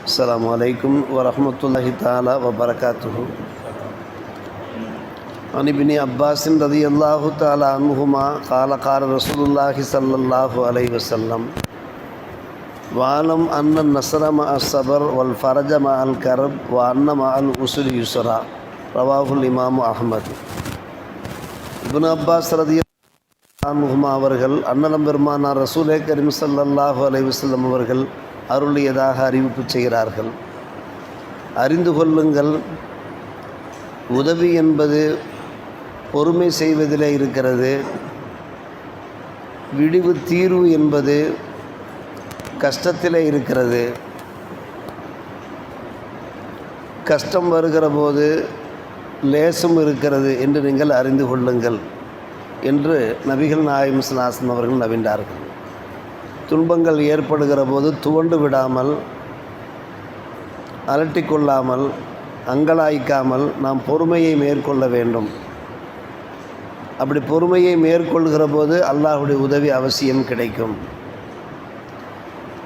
السلام عليكم ورحمة الله تعالى وبركاته. عن ابن عباس رضي الله تعالى عنهما قال قال رسول الله صلى الله عليه وسلم وعلم أن النصر مع الصبر والفرج مع الكرب وأن مع العسر يسرا. رواه الإمام أحمد. இப்னு Abbas ரலியல்லாஹு அன்ஹுமா அவர்கள் அன்னலம் பெருமானார் ரசூலே கரீம் ஸல்லல்லாஹு அலைஹி வஸல்லம் அவர்கள் அருளியதாக அறிவிப்பு செய்கிறார்கள். அறிந்து கொள்ளுங்கள், உதவி என்பது பொறுமை செய்வதிலே இருக்கிறது. விடிவு தீர்வு என்பது கஷ்டத்திலே இருக்கிறது. கஷ்டம் வருகிற போது லேசும் இருக்கிறது என்று நீங்கள் அறிந்து கொள்ளுங்கள் என்று நபிகள் நாயகம் ஸல்லல்லாஹு அலைஹி வஸல்லம் அவர்கள் நவின்றார்கள். துன்பங்கள் ஏற்படுகிற போது துவண்டு விடாமல், அலட்டிக்கொள்ளாமல், அங்கலாய்க்காமல் நாம் பொறுமையை மேற்கொள்ள வேண்டும். அப்படி பொறுமையை மேற்கொள்கிற போது அல்லாஹ்வுடைய உதவி அவசியம் கிடைக்கும்.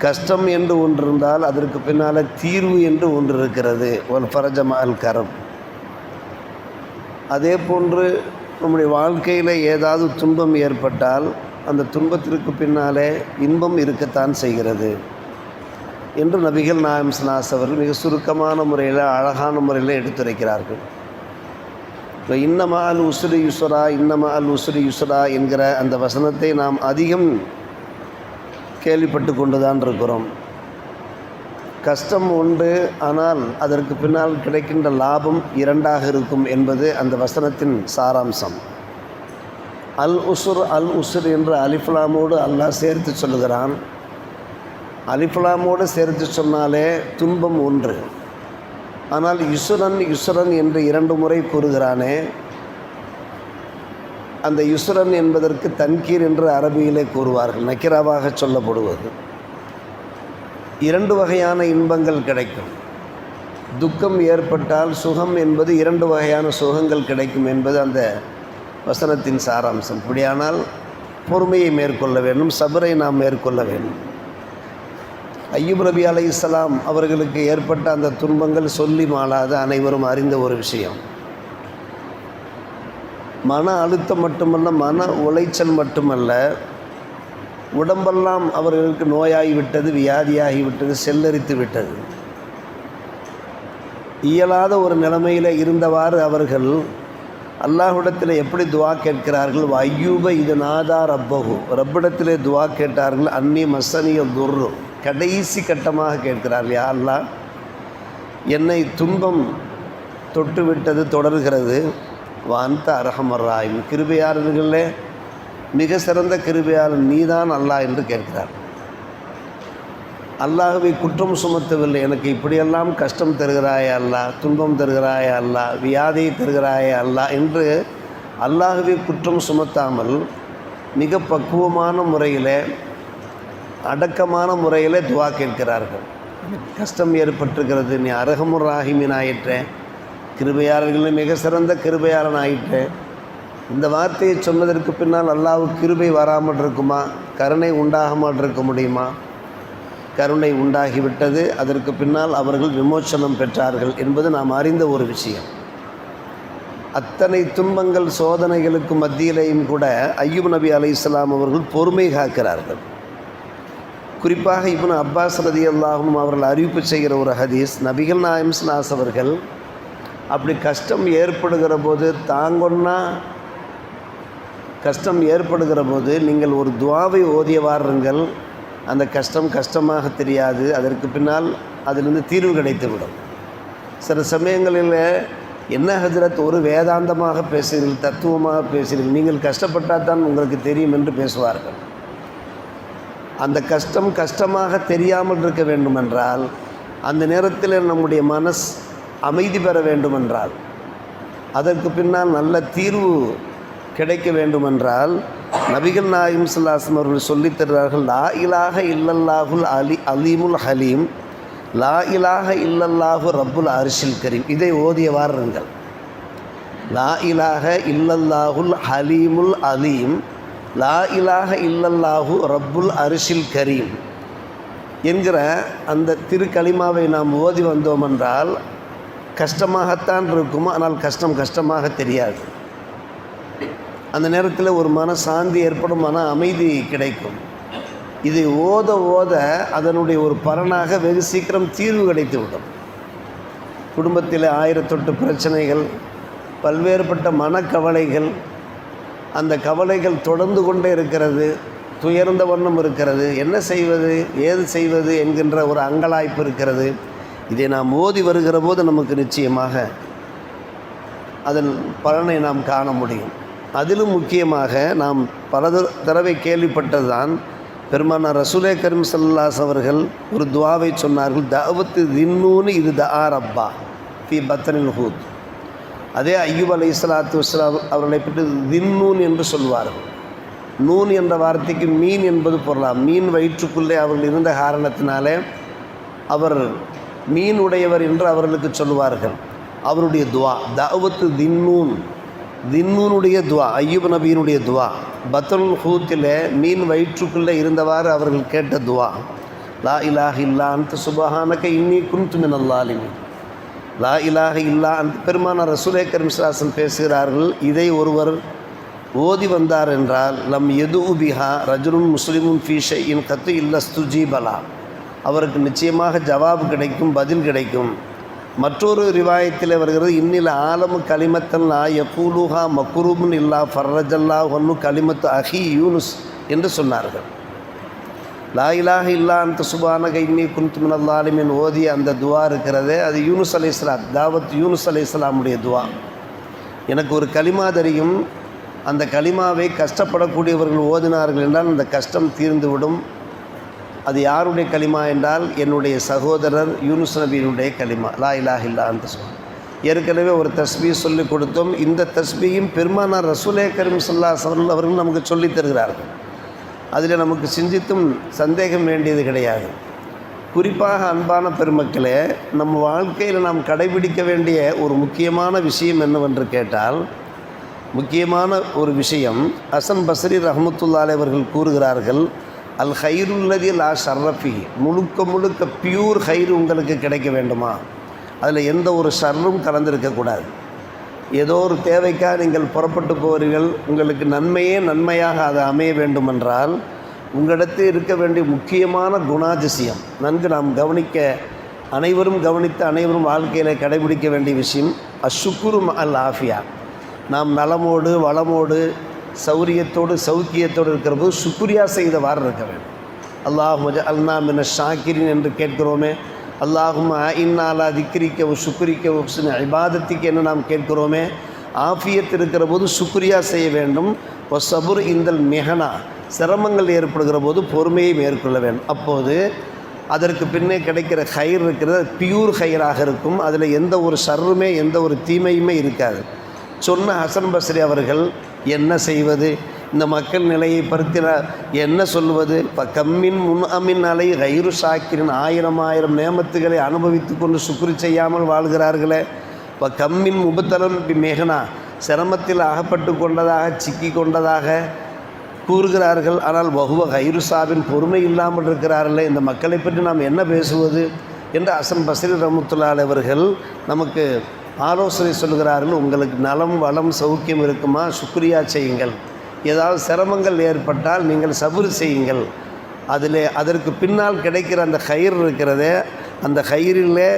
கஷ்டம் என்று ஒன்று இருந்தால் அதற்கு பின்னால் தீர்வு என்று ஒன்று இருக்கிறது. ஒல் ஃபரஜ மஅல் கரப். அதே போன்று நம்முடைய வாழ்க்கையில் ஏதாவது துன்பம் ஏற்பட்டால் அந்த துன்பத்திற்கு பின்னாலே இன்பம் இருக்கத்தான் செய்கிறது என்று நபிகள் நாயகம் ஸல்லல்லாஹு அலைஹி வஸல்லம் அவர்கள் மிக சுருக்கமான முறையில், அழகான முறையில் எடுத்துரைக்கிறார்கள். இப்போ இன்னமா அல் உஸ்ரி யுஸ்ரா, இன்னமா அல் உஸ்ரி யுஸ்ரா என்கிற அந்த வசனத்தை நாம் அதிகம் கேள்விப்பட்டு கொண்டு தான் இருக்கிறோம். கஷ்டம் உண்டு, ஆனால் அதற்கு பின்னால் கிடைக்கின்ற லாபம் இரண்டாக இருக்கும் என்பது அந்த வசனத்தின் சாராம்சம். அல் உஸ்ர் என்று அலிஃப்லாமோடு அல்லாஹ் சேர்த்து சொல்லுகிறான். அலிஃப்லாமோடு சேர்த்து சொன்னாலே துன்பம் ஒன்று. ஆனால் யுஸ்ரன் என்று இரண்டு முறை கூறுகிறானே, அந்த யுஸ்ரன் என்பதற்கு தன்கீர் என்று அரபியிலே கூறுவார்கள், நக்கிராவாக சொல்லப்படுவது. இரண்டு வகையான இன்பங்கள் கிடைக்கும். துக்கம் ஏற்பட்டால் சுகம் என்பது இரண்டு வகையான சுகங்கள் கிடைக்கும் என்பது அந்த வசனத்தின் சாராம்சம். இப்படியானால் பொறுமையை மேற்கொள்ள வேண்டும், சபரை நாம் மேற்கொள்ள வேண்டும். ஐயூப் நபி அலைஹிஸ்ஸலாம் அவர்களுக்கு ஏற்பட்ட அந்த துன்பங்கள் சொல்லி மாளாத அனைவரும் அறிந்த ஒரு விஷயம். மன அழுத்தம் மட்டுமல்ல, மன உளைச்சல் மட்டுமல்ல, உடம்பெல்லாம் அவர்களுக்கு நோயாகிவிட்டது, வியாதியாகிவிட்டது, செல்லரித்து விட்டது. இயலாத ஒரு நிலைமையில் இருந்தவாறு அவர்கள் அல்லாஹ்விடத்தில் எப்படி துவா கேட்கிறார்கள்? ஐயூப இது நாதா ரப்பஹு, ரப்பிடத்திலே துவா கேட்டார்கள். அன்னி மஸ்ஸனிய துர்ரு, கடைசி கட்டமாக கேட்கிறார்கள், யா அல்லாஹ், என்னை துன்பம் தொட்டுவிட்டது, தொடர்கிறது. வாந்த அரஹமர் ராஹிம், கிருபையாளர்களே மிக சிறந்த கிருபையாளன் நீதான் அல்லாஹ் என்று கேட்கிறார். அல்லாஹ்வை குற்றம் சுமத்தவில்லை. எனக்கு இப்படியெல்லாம் கஷ்டம் தருகிறாயே அல்லாஹ், துன்பம் தருகிறாயே அல்லாஹ், வியாதியை தருகிறாயே அல்லாஹ் என்று அல்லாஹ்வை குற்றம் சுமத்தாமல் மிக பக்குவமான முறையில், அடக்கமான முறையில் துவா கேட்கிறார்கள். கஷ்டம் ஏற்பட்டிருக்கிறது, நீ அரஹமுர் ராஹிமின் ஆயிற்றே, கிருபையாளர்களில் மிக சிறந்த கிருபையாளன் ஆயிற்றே. இந்த வார்த்தையை சொன்னதற்கு பின்னால் அல்லாஹ்வுக்கு கிருபை வராமல் இருக்குமா? கருணை உண்டாகாமல் இருக்க முடியுமா? கருணை உண்டாகிவிட்டது. அதற்கு பின்னால் அவர்கள் விமோசனம் பெற்றார்கள் என்பது நாம் அறிந்த ஒரு விஷயம். அத்தனை துன்பங்கள் சோதனைகளுக்கு மத்தியிலேயும் கூட ஐயூப் நபி அலைஹிஸ்ஸலாம் அவர்கள் பொறுமை காக்கிறார்கள். குறிப்பாக இப்னு அப்பாஸ் ரலியல்லாஹு அன்ஹு அவர்கள் அறிவிப்பு செய்கிற ஒரு ஹதீஸ், நபிகள் நாயகம் ஸல்லல்லாஹு அலைஹி வஸல்லம் அவர்கள் அப்படி கஷ்டம் ஏற்படுகிற போது, தாங்கொன்னா கஷ்டம் ஏற்படுகிற போது நீங்கள் ஒரு துவாவை ஓதியவாருங்கள், அந்த கஷ்டம் கஷ்டமாக தெரியாது, அதற்கு பின்னால் அதிலிருந்து தீர்வு கிடைத்துவிடும். சில சமயங்களில் என்ன ஹஜ்ரத், ஒரு வேதாந்தமாக பேசுகிறீர்கள், தத்துவமாக பேசுகிறீர்கள், நீங்கள் கஷ்டப்பட்டால் தான் உங்களுக்கு தெரியும் என்று பேசுவார்கள். அந்த கஷ்டம் கஷ்டமாக தெரியாமல் இருக்க வேண்டுமென்றால், அந்த நேரத்தில் நம்முடைய மனஸ் அமைதி பெற வேண்டுமென்றால், அதற்கு பின்னால் நல்ல தீர்வு கிடைக்க வேண்டுமென்றால் நபிகள் நாயகம் ஸல்லல்லாஹு அலைஹி வஸல்லம் அவர்கள் சொல்லித் தருகிறார்கள், லா இலாஹ இல்லல்லாஹுல் அலீமுல் ஹலீம், லா இலாஹ இல்லல்லாஹு ரப்புல் அர்ஷில் கரீம். இதை ஓதியவாருங்கள். லா இலாஹ இல்லல்லாஹுல் ஹலீமுல் அலீம், லா இலாஹ இல்லல்லாஹு ரப்புல் அர்ஷில் கரீம். என்கிற அந்த திருக்கலிமாவை நாம் ஓதி வந்தோம் என்றால் கஷ்டமாகத்தான் இருக்கும், ஆனால் கஷ்டமாக தெரியாது. அந்த நேரத்தில் ஒரு மன சாந்தி ஏற்படும், மன அமைதி கிடைக்கும். இதை ஓத ஓத அதனுடைய ஒரு பலனாக வெகு சீக்கிரம் தீர்வு கிடைத்துவிடும். குடும்பத்தில் 1008 பிரச்சனைகள், பல்வேறுபட்ட மனக்கவலைகள், அந்த கவலைகள் தொடர்ந்து கொண்டே இருக்கிறது, துயர்ந்த வண்ணம் இருக்கிறது, என்ன செய்வது ஏது செய்வது என்கின்ற ஒரு அங்கலாய்ப்பு இருக்கிறது. இதை நாம் ஓதி வருகிற போது நமக்கு நிச்சயமாக அதன் பலனை நாம் காண முடியும். அதிலும் முக்கியமாக நாம் பல தடவை கேள்விப்பட்டது தான், பெருமானார் ரசூலே கரீம் ஸல்லல்லாஹு அலைஹி அவர்கள் ஒரு துஆவை சொன்னார்கள், தஅவத்து தின்னூனி இது தஆ ரப்பா ஃபி பத்னில் ஹூத். அதே அய்யூப் அலைஹிஸ்ஸலாத்து வஸ்ஸலாம் அவர்களை பற்றி தின்னூன் என்று சொல்வார்கள். நூன் என்ற வார்த்தைக்கு மீன் என்பது பொருளாம். மீன் வயிற்றுக்குள்ளே அவர்கள் இருந்த காரணத்தினாலே அவர் மீன் உடையவர் என்று அவர்களுக்கு சொல்லுவார்கள். அவருடைய துவா தஅவத்து தின்னூன், தின்னூனுடைய துவா, அய்யூப் நபியினுடைய துவா. பத்னுல் ஹூத்தில் மீன் வயிற்றுக்குள்ளே இருந்தவாறு அவர்கள் கேட்ட துவா, லா இலாஹ இல்லா அன்த சுப்ஹானக இன்னி குன்து மினல் ஸாலிமீன். லா இலாஹ இல்லா அன்த பெருமானார் ரசூலே கரீம் ஸல்லல்லாஹு அலைஹி வஸல்லம் பேசுகிறார்கள், இதை ஒருவர் ஓதி வந்தார் என்றால் லம் எது பிஹா ரஜுலுன் முஸ்லிமுன் ஃபீ ஷைஇன் கத்து இல்லஸ்துஜீபலா, அவருக்கு நிச்சயமாக ஜவாப் கிடைக்கும், பதில் கிடைக்கும். மற்றொரு ரிவாயத்தில் வருகிறது, இன்னில் ஆலமு கலிமத்தன் லா யகூலுஹா மக்ரூபுன் இல்லா ஃபர்ரஜல்லா ஒன்னு கலிமத்து அஹி யூனுஸ் என்று சொன்னார்கள். லா இலாஹ இல்லா அன்த சுப்ஹானக இன்னி குன்து மினல் ஸாலிமீன் ஓதிய அந்த துவா இருக்கிறதே, அது யூனுஸ் அலைஹிஸ்ஸலாம், தாவத் யூனுஸ் அலைஹிஸ்ஸலாமுடைய துவா. எனக்கு ஒரு கலிமா தெரியும், அந்த கலிமாவை கஷ்டப்படக்கூடியவர்கள் ஓதினார்கள் என்றால் அந்த கஷ்டம் தீர்ந்துவிடும். அது யாருடைய கலிமா என்றால் என்னுடைய சகோதரர் யூனுஸ் நபியினுடைய கலிமா, லா இலாஹ இல்லா அன்த சுப்ஹானக. ஏற்கனவே ஒரு தஸ்பீ சொல்லிக் கொடுத்தோம். இந்த தஸ்பீயும் பெருமானார் ரசூலே கரீம் ஸல்லல்லாஹு அலைஹி வஸல்லம் அவர்கள் நமக்கு சொல்லித் தருகிறார்கள். அதில் நமக்கு சிந்தித்தும் சந்தேகம் வேண்டியது கிடையாது. குறிப்பாக அன்பான பெருமக்களே, நம்ம வாழ்க்கையில் நாம் கடைபிடிக்க வேண்டிய ஒரு முக்கியமான விஷயம் என்னவென்று கேட்டால், முக்கியமான ஒரு விஷயம் ஹசன் பஸ்ரி ரஹ்மத்துல்லாஹி அலைஹி அவர்கள் கூறுகிறார்கள், அல் ஹைருல்லதி லா ஷர்ரஃபி, முழுக்க பியூர் ஹைரு உங்களுக்கு கிடைக்க வேண்டுமா, அதில் எந்த ஒரு ஷர்ரும் கலந்திருக்கக்கூடாது. ஏதோ ஒரு தேவைக்காக நீங்கள் புறப்பட்டு போகிறீர்கள், உங்களுக்கு நன்மையே நன்மையாக அது அமைய வேண்டுமென்றால் உங்களிடத்தில் இருக்க வேண்டிய முக்கியமான குணாதிசயம், நன்கு நாம் அனைவரும் கவனித்து அனைவரும் வாழ்க்கையில் கடைபிடிக்க வேண்டிய விஷயம் அஷ்ஷுக்குரு அல் ஆஃபியா. நாம் நலமோடு வளமோடு சௌரியத்தோடு சௌக்கியத்தோடு இருக்கிற போது சுக்ரியா செய்தவாறு இருக்க வேண்டும். அல்லாஹும்ம ஜஅல்னா மின ஷாக்கிரின் என்று கேட்கிறோமே, அல்லாஹும்ம இன்னாலா திக்ரிக்க சுக்ரிக்க ஹுஸ்னு இபாதத்திக்கு என்று நாம் கேட்கிறோமே, ஆஃபியத் இருக்கிற போது சுக்ரியா செய்ய வேண்டும். சபுர் இந்தல் மெஹனா, சிரமங்கள் ஏற்படுகிற போது பொறுமையை மேற்கொள்ள வேண்டும். அப்போது அதற்கு பின்னே கிடைக்கிற ஹைர் இருக்கிறது பியூர் ஹைராக இருக்கும். அதில் எந்த ஒரு ஷர்ருமே எந்த ஒரு தீமையுமே இருக்காது. சொன்ன ஹசன் பஸ்ரி அவர்கள் என்ன செய்வது, இந்த மக்கள் நிலையை பருத்தின என்ன சொல்வது, இப்போ கம்மின் முன் அமின் அலை கைரு ஷாக்கிரின், ஆயிரம் நேமத்துகளை அனுபவித்து கொண்டு சுக்ரி செய்யாமல் வாழ்கிறார்களே, இப்போ கம்மின் முபத்தலன் மேகனா, சிரமத்தில் அகப்பட்டு கொண்டதாக சிக்கி கொண்டதாக கூறுகிறார்கள். ஆனால் வகுவ கைரு சாபின், பொறுமை இல்லாமல் இருக்கிறார்களே, இந்த மக்களை பற்றி நாம் என்ன பேசுவது என்று ஹசன் பஸ்ரி ரஹ்மத்துல்லாஹி அலைஹி அவர்கள் நமக்கு ஆலோசனை சொல்கிறார்கள். உங்களுக்கு நலம் வளம் சௌக்கியம் இருக்குமா, சுக்ரியா செய்யுங்கள். ஏதாவது சிரமங்கள் ஏற்பட்டால் நீங்கள் சபுர் செய்யுங்கள். அதற்கு பின்னால் கிடைக்கிற அந்த கயிறு இருக்கிறதே, அந்த கயிறிலே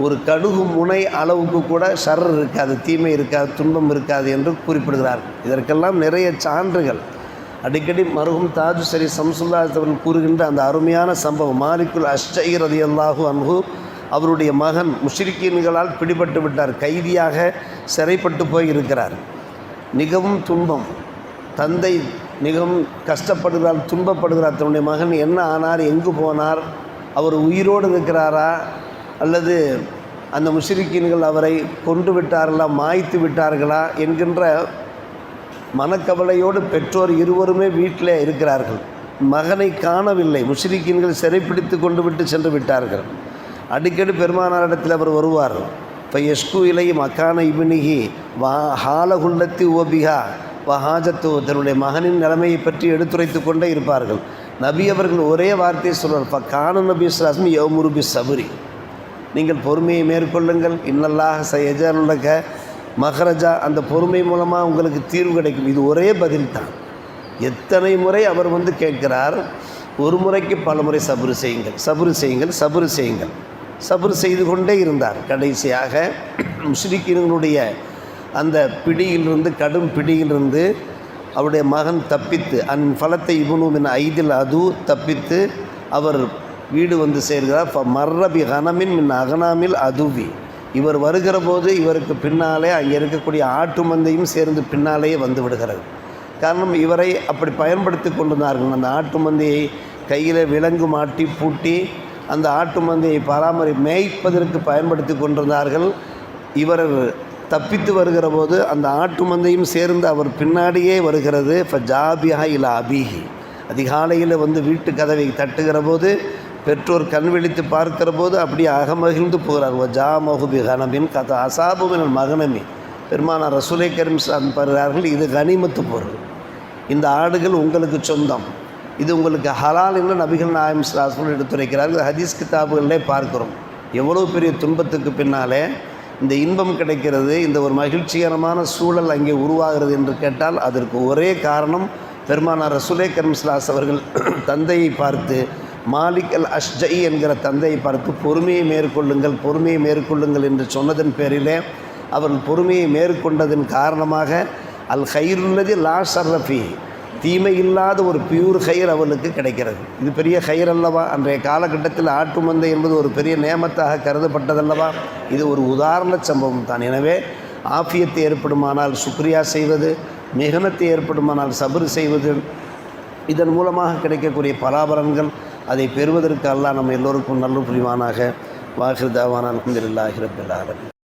ஒரு கடுகு முனை அளவுக்கு கூட ஷர் இருக்காது, தீமை இருக்காது, துன்பம் இருக்காது என்று குறிப்பிடுகிறார்கள். இதற்கெல்லாம் நிறைய சான்றுகள். அடிக்கடி மருகும் தாஜு சரி ஷம்சுல்லாஹி அவர்கள் கூறுகின்ற அந்த அருமையான சம்பவம், மாலிக்குல் அஷ்ஜஇ ரலியல்லாஹு அன்ஹு அவருடைய மகன் முஷ்ரிக்கீன்களால் பிடிபட்டு விட்டார், கைதியாக சிறைப்பட்டு போய் இருக்கிறார். மிகவும் துன்பம், தந்தை மிகவும் கஷ்டப்படுகிறார், துன்பப்படுகிறார். தன்னுடைய மகன் என்ன ஆனார், எங்கு போனார், அவர் உயிரோடு இருக்கிறாரா அல்லது அந்த முஷ்ரிக்கீன்கள் அவரை கொன்று விட்டார்களா, மாய்த்து விட்டார்களா என்கின்ற மனக்கவலையோடு பெற்றோர் இருவருமே வீட்டில் இருக்கிறார்கள். மகனை காணவில்லை, முஷ்ரிக்கீன்கள் சிறைப்பிடித்து கொண்டு விட்டு சென்று விட்டார்கள். அடிக்கடி பெருமானாரிடத்தில் அவர் வருவார். இப்போ யஷ்கு இலை மக்கான இபினிகி ஹாலகுல்லத்தி ஓபிகா வஹாஜத்து, தன்னுடைய மகனின் நிலைமையை பற்றி எடுத்துரைத்து கொண்டே இருப்பார்கள். நபி அவர்கள் ஒரே வார்த்தையை சொல்கிறார், கான நபி சுல்லாஸ்மி யௌமுருபி சபரி, நீங்கள் பொறுமையை மேற்கொள்ளுங்கள், இன்னல்லாஹ் சயஜலுலக மஹரஜா, அந்த பொறுமை மூலமாக உங்களுக்கு தீர்வு கிடைக்கும். இது ஒரே பதில் தான். எத்தனை முறை அவர் கேட்கிறார், ஒரு முறைக்கு பல முறை சபுரு செய்யுங்கள், சபுரு செய்யுங்கள், சபுரு செய்யுங்கள். சபுரு செய்து கொண்டே இருந்தார். கடைசியாக முஸ்லிம்களுடைய அந்த பிடியிலிருந்து, கடும் பிடியிலிருந்து அவருடைய மகன் தப்பித்து, ஃபலத்தை இப்னு ஐதில் அது தப்பித்து அவர் வீடு சேர்கிறார். மர்ரபி கனமின் மின் அகனாமில் அதுவி, இவர் வருகிற போது இவருக்கு பின்னாலே அங்கே இருக்கக்கூடிய ஆட்டு மந்தையும் சேர்ந்து பின்னாலேயே வந்து விடுகிறது. காரணம், இவரை அப்படி பயன்படுத்தி கொண்டிருந்தார்கள். அந்த ஆட்டு மந்தையை கையில் விலங்கு மாட்டி பூட்டி அந்த ஆட்டு மந்தையை மேய்ப்பதற்கு பயன்படுத்தி கொண்டிருந்தார்கள். இவர் தப்பித்து வருகிற போது அந்த ஆட்டு மந்தையும் சேர்ந்து அவர் பின்னாடியே வருகிறது. ஜாபியா இலா அபிஹி, அதிகாலையில் வீட்டு கதவை தட்டுகிற போது பெற்றோர் கண் விழித்து பார்க்கிற போது அப்படியே அகமகிழ்ந்து போகிறார். ஜா மஹுபி கனமின் கத அசாபுவின் மகனமி, பெருமானார் ரசூலை கரீம் பருகிறார்கள், இது கனிமத்து பொருள், இந்த ஆடுகள் உங்களுக்கு சொந்தம், இது உங்களுக்கு ஹலால் என்று நபிகள் நாயகம் ஸல்லல்லாஹு அலைஹி வஸல்லம் எடுத்துரைக்கிறார்கள். ஹதீஸ் கிதாபுகளிலே பார்க்கிறோம். எவ்வளோ பெரிய துன்பத்துக்கு பின்னாலே இந்த இன்பம் கிடைக்கிறது, இந்த ஒரு மகிழ்ச்சிகரமான சூழல் அங்கே உருவாகிறது என்று கேட்டால் அதற்கு ஒரே காரணம் பெருமானார் ரசூலை கரீம் ஸல்லல்லாஹு அலைஹி வஸல்லம் அவர்கள் தந்தையை பார்த்து, மாலிக் அல் அஷ்ஜை என்கிற தந்தையை பார்த்து பொறுமையை மேற்கொள்ளுங்கள், பொறுமையை மேற்கொள்ளுங்கள் என்று சொன்னதன் பேரிலே அவர்கள் பொறுமையை மேற்கொண்டதன் காரணமாக அல் ஹைருல்லதி லா ஷர்ரஃபி, தீமை இல்லாத ஒரு பியூர் ஹைர் அவளுக்கு கிடைக்கிறது. இது பெரிய ஹைர் அல்லவா? அன்றைய காலகட்டத்தில் ஆட்டு மந்தை என்பது ஒரு பெரிய நேமத்தாக கருதப்பட்டதல்லவா? இது ஒரு உதாரண சம்பவம் தான். எனவே ஆஃபியத்தை ஏற்படுமானால் சுக்ரியா செய்வது, மிகனத்தை ஏற்படுமானால் சபர் செய்வது, இதன் மூலமாக கிடைக்கக்கூடிய பலாபலன்கள், அதை பெறுவதற்கு அல்லாஹ் நம்ம எல்லோருக்கும் நல்ல புரிவானாக. வாஹிர் தாவானா அல்ஹம்துலில்லாஹி ரப்பில் ஆலமீன்.